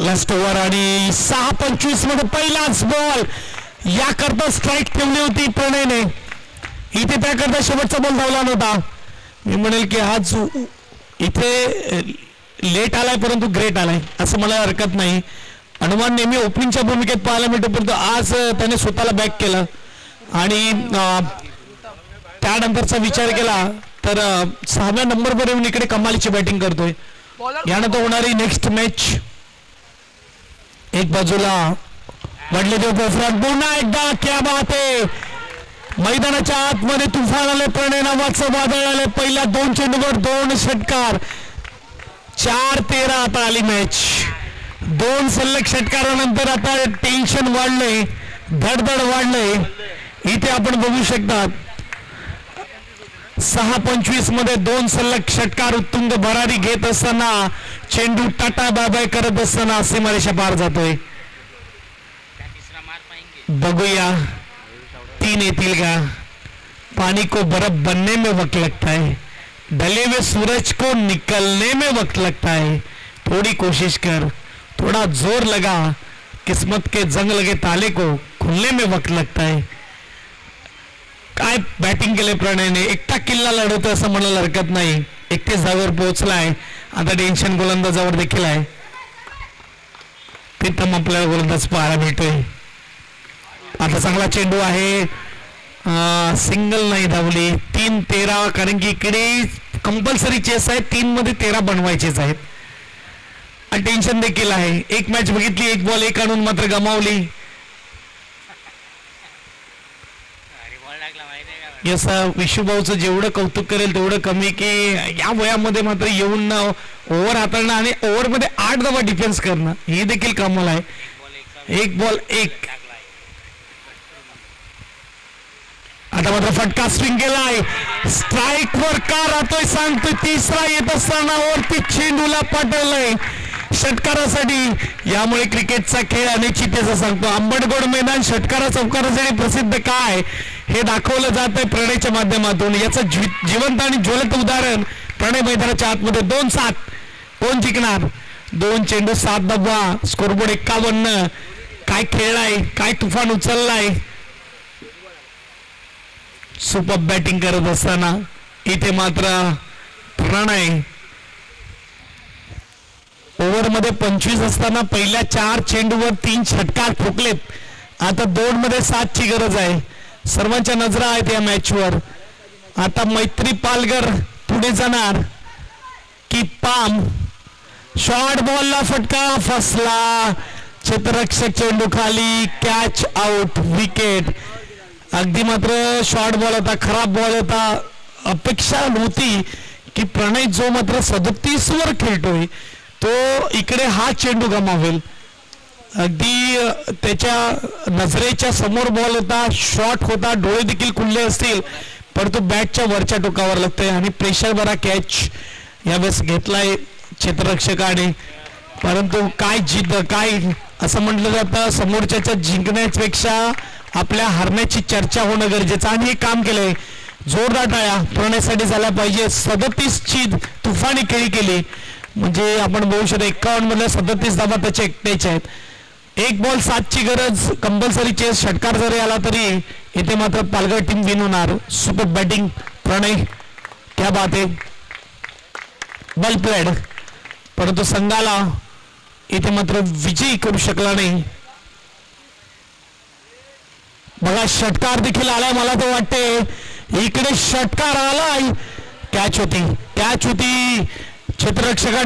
Last over आणि 6:25 मध्ये पहिलाच बॉल याकरता स्ट्राईक ठेवली होती प्रणयने. इथे त्याकरता शेवटचा बॉल धावला नव्हता. मी म्हणेल की आज इथे लेट आलाय परंतु ग्रेट आलाय असं मला हरकत नाही. हनुमान नेहमी ओपनिंगच्या भूमिकेत पाहायला मिळतो परंतु आज त्याने स्वतःला बॅक केलं आणि त्यानंतरचा विचार केला तर 6व्या नंबरवर येऊन इकडे कमालीची बॅटिंग करतोय. यानंतर होणारी नेक्स्ट मॅच एक बाजूला वडलेदेव बोफराट पुन्हा एकदा क्या बात आहे. मैदानाच्या आतमध्ये तुफान आले. प्रणय नावाचं वादळ आले. पहिल्या 2 चेंडूवर 2 षटकार. 4-13 आता आली मॅच. 2 सलग षटकारानंतर आता टेन्शन वाढलंय, धडधड वाढलंय. इथे आपण बघू शकता 6:25 मध्ये 2 सलग षटकार उत्तुंग भरारी घेत असताना चेंडू टाटा बाय करत असताना सीमारेषा पार जातोय. बघूया 3 येतील का. पानी को बर्फ बनने में वक्त लगता है, ढले हुए सूरज को निकलने में वक्त लगता है. थोड़ी कोशिश कर, थोड़ा जोर लगा, किस्मत के जंग लगे ताले को खुलने में वक्त लगता है. काय बॅटिंग केले प्रणयने. एकटा किल्ला लढवतो असं म्हणायला हरकत नाही. 31 धावांवर पोहोचलाय. आता टेन्शन गोलंदाजावर देखील आहे. प्रीतम आपल्याला गोलंदाज पाहायला मिळतोय. आता चांगला चेंडू आहे. सिंगल नाही धावली. 3-13 कारण की इकडे कंपल्सरी चेस आहे. 3 मध्ये 13 बनवायचेच आहेत आणि टेन्शन देखील आहे. एक मॅच बघितली, 1 बॉल 1 आणून मात्र गमावली. असं विशुभाऊचं जेवढं कौतुक करेल तेवढं कमी की या वयामध्ये मात्र येऊन ओव्हर हाताळणं आणि ओव्हरमध्ये 8 धावा डिफेन्स करणं हे देखील कमाल आहे. 1 बॉल 1. आता मात्र फटका स्विंग केलाय. स्ट्राईक वर का राहतोय सांगतोय. 3रा येत असताना वरती चेंडूला पाठवलंय षटकारासाठी. यामुळे क्रिकेटचा खेळ अनिश्चिततेचा सांगतो. आंबडगोड मैदान षटकारा चौकारासाठी प्रसिद्ध काय हे दाखवलं जात आहे प्रणयच्या माध्यमातून. याचं जिवंत आणि ज्वलंत उदाहरण प्रणय मैदानाच्या आतमध्ये. 2-7 कोण जिंकणार. 2 चेंडू 7 धावा. स्कोरबोर्ड 51. काय खेळलाय, काय तुफान उचललाय. सुपर बॅटिंग करत असताना इथे मात्र प्रणय ओव्हर मध्ये 25 असताना पहिल्या 4 चेंडूवर 3 षटकार ठोकलेत. आता 2 मध्ये 7 ची गरज आहे. सर्वांच्या नजरा आहेत या मॅचवर. आता मैत्री पालघर पुढे जाणार की पाम. शॉर्ट बॉलला फटका फसला. क्षेत्ररक्षक चेंडू खाली. Catch out. विकेट. अगदी मात्र शॉर्ट बॉल होता, खराब बॉल होता. अपेक्षा नव्हती की प्रणय जो मात्र 37 वर खेळतोय तो इकडे हा चेंडू गमावेल. अगदी त्याच्या नजरेच्या समोर बॉल होता. शॉट होता. डोळे देखील खुलले असतील परंतु बॅटच्या वरच्या टोकावर लागतंय आणि प्रेशर भरा कॅच यावेळेस घेतलाय क्षेत्ररक्षकाने. परंतु काय जिद्द, काय असं म्हटलं जातं समोरच्याच्या जिंकण्यापेक्षा आपल्या हरण्याची चर्चा होणं गरजेचं आणि हे काम केलंय. जोरदार टाळ्या प्रणयसाठी झाल्या पाहिजे. 37 ची तुफानी खेळी केली म्हणजे आपण बघू शकतो 51 मधल्या 37 धावा त्याच्या एकट्याच्या आहेत. 1 बॉल 7 ची गरज. कंपल्सरी चेस षटकार जरी आला तरी इथे मात्र पालघर टीम विन होणार. सुपर बॅटिंग प्रणय, क्या बात आहे. वेल प्लेड. परंतु संघाला इथे मात्र विजयी करू शकला नाही. बघा षटकार देखील आलाय. मला तर वाटते इकडे षटकार आलाय. कॅच होती क्षेत्ररक्षकाने